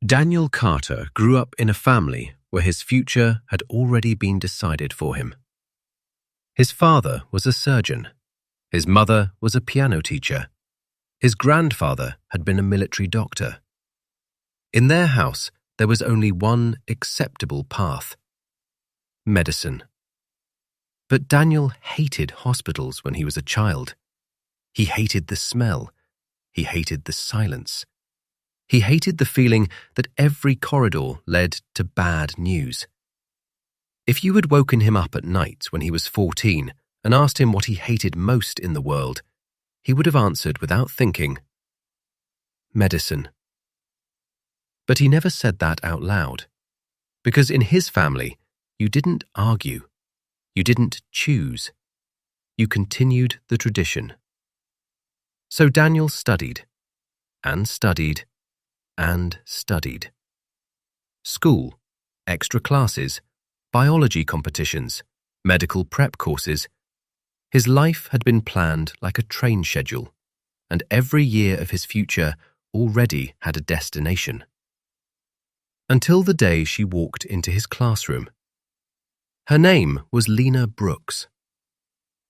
Daniel Carter grew up in a family where his future had already been decided for him. His father was a surgeon. His mother was a piano teacher. His grandfather had been a military doctor. In their house, there was only one acceptable path: medicine. But Daniel hated hospitals when he was a child. He hated the smell. He hated the silence. He hated the feeling that every corridor led to bad news. If you had woken him up at night when he was 14 and asked him what he hated most in the world, he would have answered without thinking, medicine. But he never said that out loud, because in his family, you didn't argue. You didn't choose. You continued the tradition. So Daniel studied, and studied, and studied. School, extra classes, biology competitions, medical prep courses. His life had been planned like a train schedule, and every year of his future already had a destination. Until the day she walked into his classroom. Her name was Lena Brooks.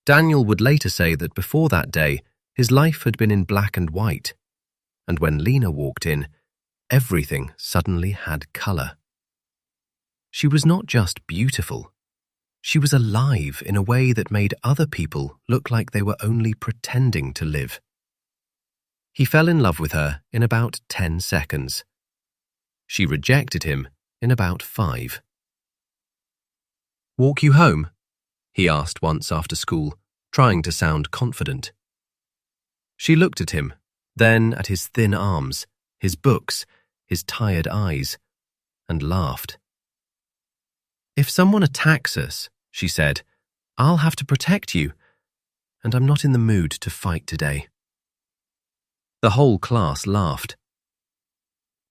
Daniel would later say that before that day, his life had been in black and white, and when Lena walked in, everything suddenly had color. She was not just beautiful. She was alive in a way that made other people look like they were only pretending to live. He fell in love with her in about 10 seconds. She rejected him in about 5. "Walk you home?" he asked once after school, trying to sound confident. She looked at him, then at his thin arms, his books, his tired eyes, and laughed. "If someone attacks us," she said, "I'll have to protect you, and I'm not in the mood to fight today." The whole class laughed.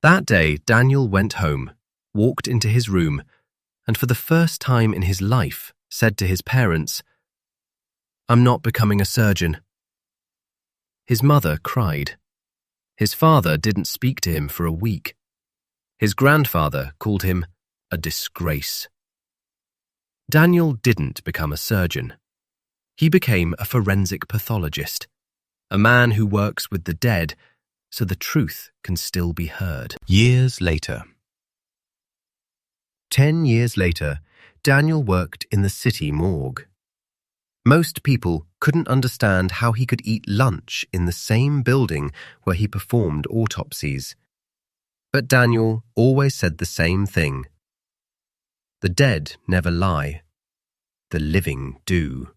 That day, Daniel went home, walked into his room, and for the first time in his life said to his parents, "I'm not becoming a surgeon." His mother cried. His father didn't speak to him for a week. His grandfather called him a disgrace. Daniel didn't become a surgeon. He became a forensic pathologist, a man who works with the dead so the truth can still be heard. Years later. 10 years later, Daniel worked in the city morgue. Most people couldn't understand how he could eat lunch in the same building where he performed autopsies. But Daniel always said the same thing: the dead never lie, the living do.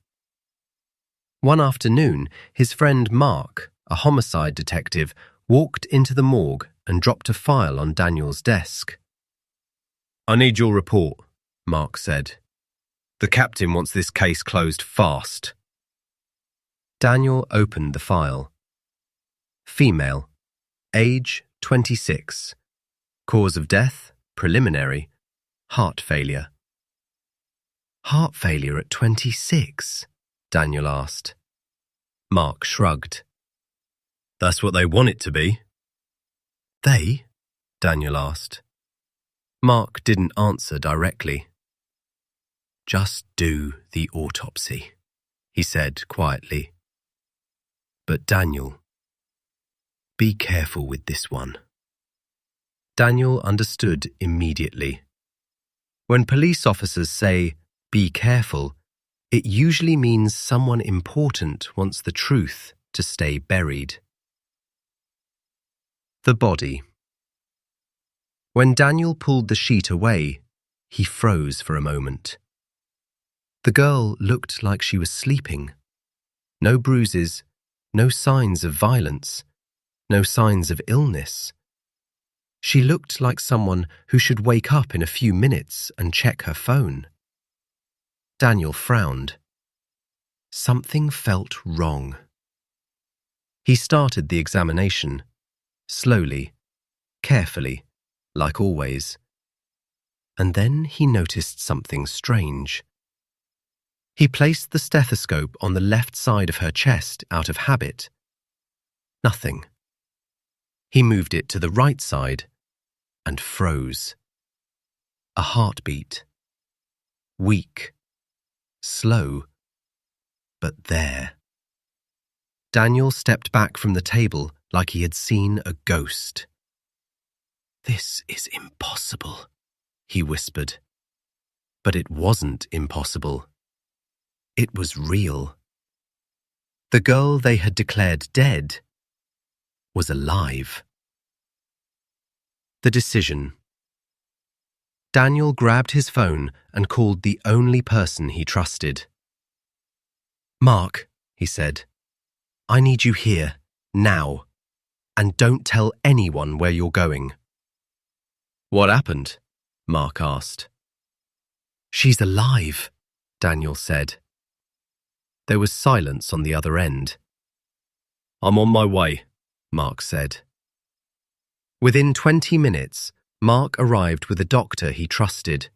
One afternoon, his friend Mark, a homicide detective, walked into the morgue and dropped a file on Daniel's desk. "I need your report," Mark said. "The captain wants this case closed fast." Daniel opened the file. Female, age 26. Cause of death, preliminary, heart failure. "Heart failure at 26? Daniel asked. Mark shrugged. "That's what they want it to be." "They?" Daniel asked. Mark didn't answer directly. "Just do the autopsy," he said quietly. "But Daniel, be careful with this one." Daniel understood immediately. When police officers say, "be careful," it usually means someone important wants the truth to stay buried. The body. When Daniel pulled the sheet away, he froze for a moment. The girl looked like she was sleeping. No bruises, no signs of violence, no signs of illness. She looked like someone who should wake up in a few minutes and check her phone. Daniel frowned. Something felt wrong. He started the examination, slowly, carefully, like always. And then he noticed something strange. He placed the stethoscope on the left side of her chest out of habit. Nothing. He moved it to the right side. and froze. A heartbeat. Weak, slow, but there. Daniel stepped back from the table like he had seen a ghost. "This is impossible," he whispered. But it wasn't impossible. It was real. The girl they had declared dead was alive. The decision. Daniel grabbed his phone and called the only person he trusted. "Mark," he said, "I need you here, now, and don't tell anyone where you're going." "What happened?" Mark asked. "She's alive," Daniel said. There was silence on the other end. "I'm on my way," Mark said. Within 20 minutes, Mark arrived with a doctor he trusted.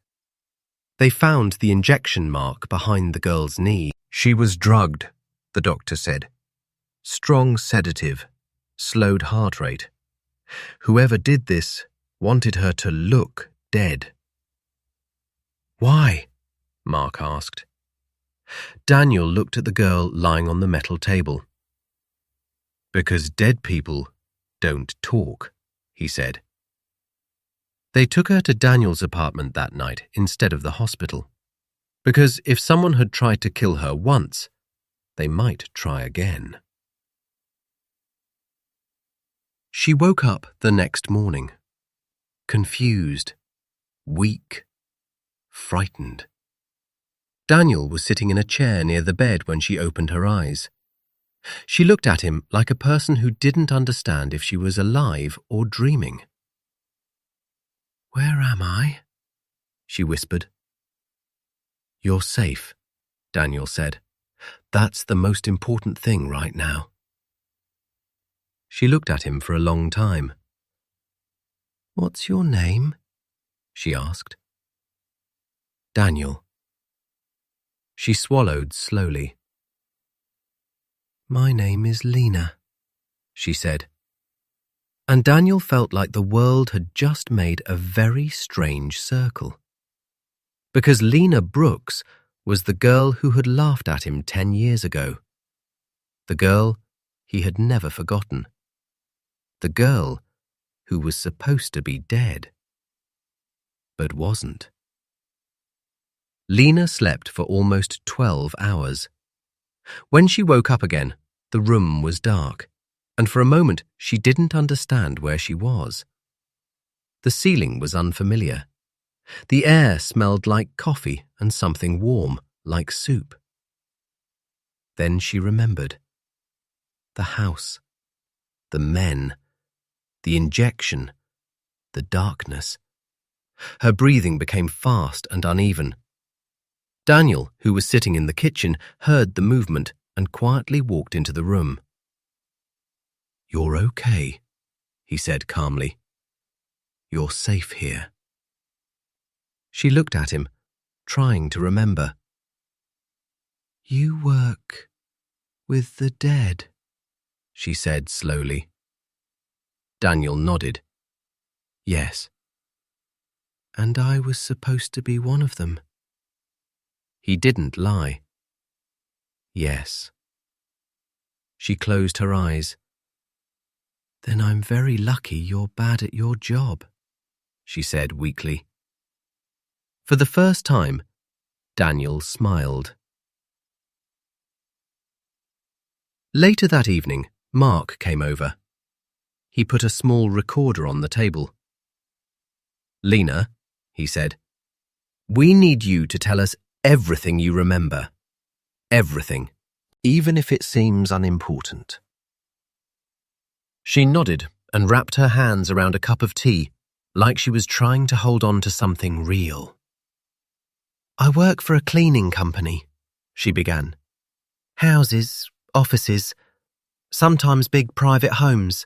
They found the injection mark behind the girl's knee. "She was drugged," the doctor said. "Strong sedative, slowed heart rate. Whoever did this wanted her to look dead." "Why?" Mark asked. Daniel looked at the girl lying on the metal table. "Because dead people don't talk," he said. They took her to Daniel's apartment that night instead of the hospital, because if someone had tried to kill her once, they might try again. She woke up the next morning, confused, weak, frightened. Daniel was sitting in a chair near the bed when she opened her eyes. She looked at him like a person who didn't understand if she was alive or dreaming. "Where am I?" she whispered. "You're safe," Daniel said. "That's the most important thing right now." She looked at him for a long time. "What's your name?" she asked. "Daniel." She swallowed slowly. "My name is Lena," she said. And Daniel felt like the world had just made a very strange circle. Because Lena Brooks was the girl who had laughed at him 10 years ago. The girl he had never forgotten. The girl who was supposed to be dead, but wasn't. Lena slept for almost 12 hours. When she woke up again, the room was dark, and for a moment she didn't understand where she was. The ceiling was unfamiliar. The air smelled like coffee and something warm, like soup. Then she remembered. The house, the men, the injection, the darkness. Her breathing became fast and uneven. Daniel, who was sitting in the kitchen, heard the movement and quietly walked into the room. "You're okay," he said calmly. "You're safe here." She looked at him, trying to remember. "You work with the dead," she said slowly. Daniel nodded. "Yes." "And I was supposed to be one of them." He didn't lie. "Yes." She closed her eyes. "Then I'm very lucky you're bad at your job," she said weakly. For the first time, Daniel smiled. Later that evening, Mark came over. He put a small recorder on the table. "Lena," he said, "we need you to tell us everything you remember. Everything, even if it seems unimportant." She nodded and wrapped her hands around a cup of tea, like she was trying to hold on to something real. "I work for a cleaning company," she began. "Houses, offices, sometimes big private homes.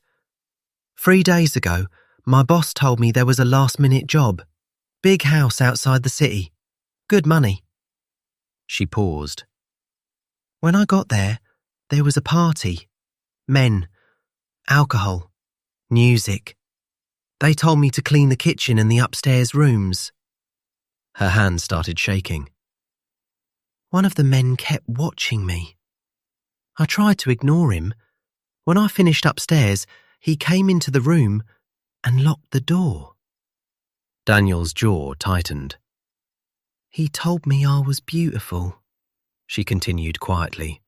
3 days ago, my boss told me there was a last-minute job. Big house outside the city. Good money." She paused. "When I got there was a party. Men, alcohol, music. They told me to clean the kitchen and the upstairs rooms. Her hand started shaking. One of the men kept watching me. I tried to ignore him. When I finished upstairs, he came into the room and locked the door. Daniel's jaw tightened. He told me I was beautiful, she continued quietly.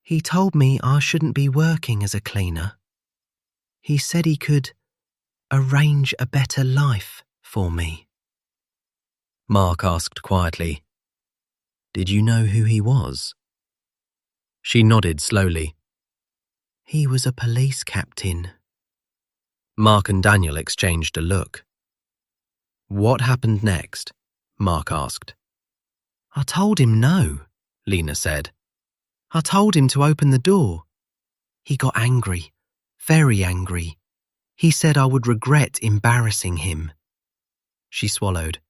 He told me I shouldn't be working as a cleaner. He said he could arrange a better life for me. Mark asked quietly, Did you know who he was? She nodded slowly. He was a police captain. Mark and Daniel exchanged a look. What happened next? Mark asked. I told him no, Lena said. I told him to open the door. He got angry, very angry. He said I would regret embarrassing him. She swallowed.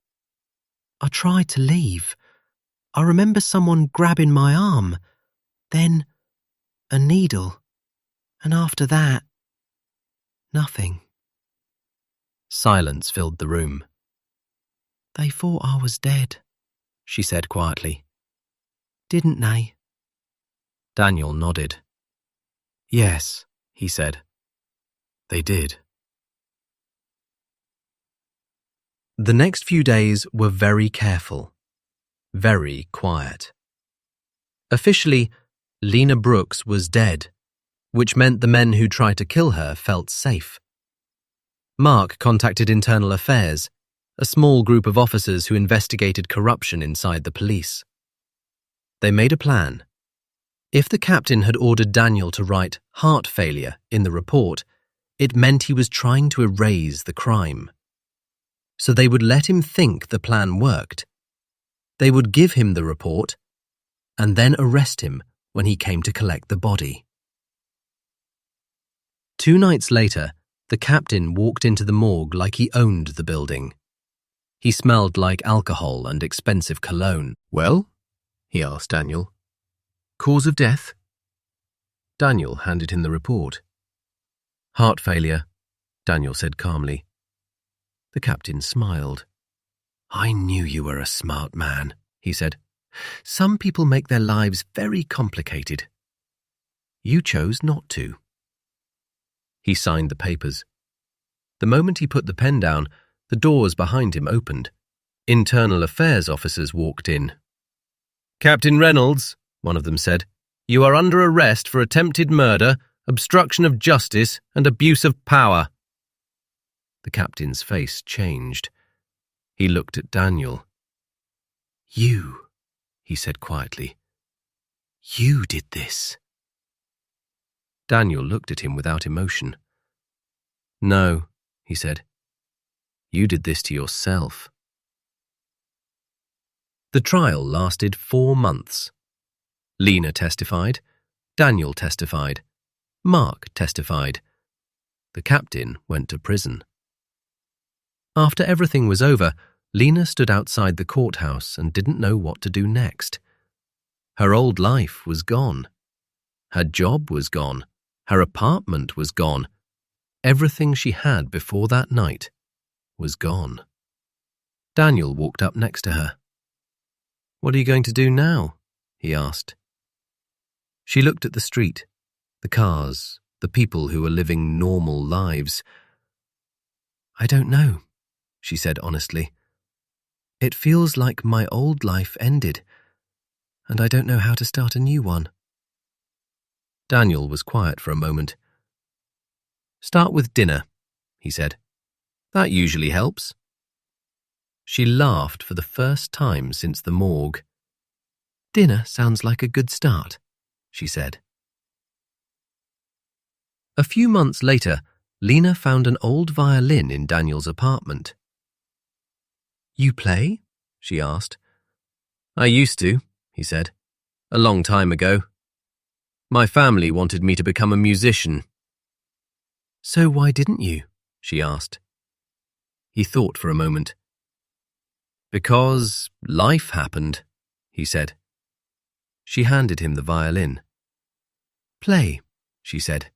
I tried to leave. I remember someone grabbing my arm, then a needle, and after that, nothing. Silence filled the room. They thought I was dead, she said quietly. Didn't they? Daniel nodded. Yes, he said. They did. The next few days were very careful, very quiet. Officially, Lena Brooks was dead, which meant the men who tried to kill her felt safe. Mark contacted Internal Affairs, a small group of officers who investigated corruption inside the police. They made a plan. If the captain had ordered Daniel to write heart failure in the report, it meant he was trying to erase the crime. So they would let him think the plan worked. They would give him the report and then arrest him when he came to collect the body. 2 nights later, the captain walked into the morgue like he owned the building. He smelled like alcohol and expensive cologne. Well? He asked Daniel. Cause of death? Daniel handed him the report. Heart failure, Daniel said calmly. The captain smiled. I knew you were a smart man, he said. Some people make their lives very complicated. You chose not to. He signed the papers. The moment he put the pen down, the doors behind him opened. Internal Affairs officers walked in. Captain Reynolds, one of them said, you are under arrest for attempted murder, obstruction of justice, and abuse of power. The captain's face changed. He looked at Daniel. You, he said quietly. You did this. Daniel looked at him without emotion. No, he said. You did this to yourself. The trial lasted 4 months. Lena testified, Daniel testified, Mark testified. The captain went to prison. After everything was over, Lena stood outside the courthouse and didn't know what to do next. Her old life was gone. Her job was gone. Her apartment was gone. Everything she had before that night was gone. Daniel walked up next to her. What are you going to do now? He asked. She looked at the street, the cars, the people who were living normal lives. I don't know, she said honestly. It feels like my old life ended, and I don't know how to start a new one. Daniel was quiet for a moment. Start with dinner, he said. That usually helps. She laughed for the first time since the morgue. Dinner sounds like a good start, she said. A few months later, Lena found an old violin in Daniel's apartment. You play? She asked. I used to, he said. A long time ago. My family wanted me to become a musician. So why didn't you? She asked. He thought for a moment. Because life happened, he said. She handed him the violin. Play, she said.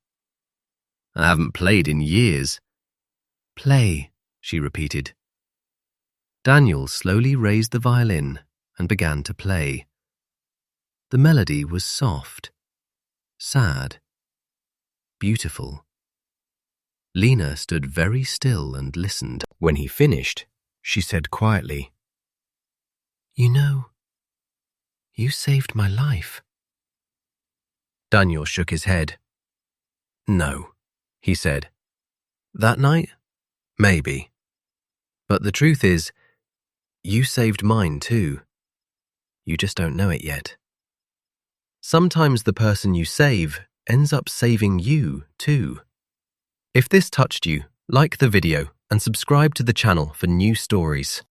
I haven't played in years. Play, she repeated. Daniel slowly raised the violin and began to play. The melody was soft, sad, beautiful. Lena stood very still and listened. When he finished, she said quietly, "You know, you saved my life." Daniel shook his head. "No," he said. "That night? Maybe. But the truth is, you saved mine too. You just don't know it yet. Sometimes the person you save ends up saving you too." If this touched you, like the video and subscribe to the channel for new stories.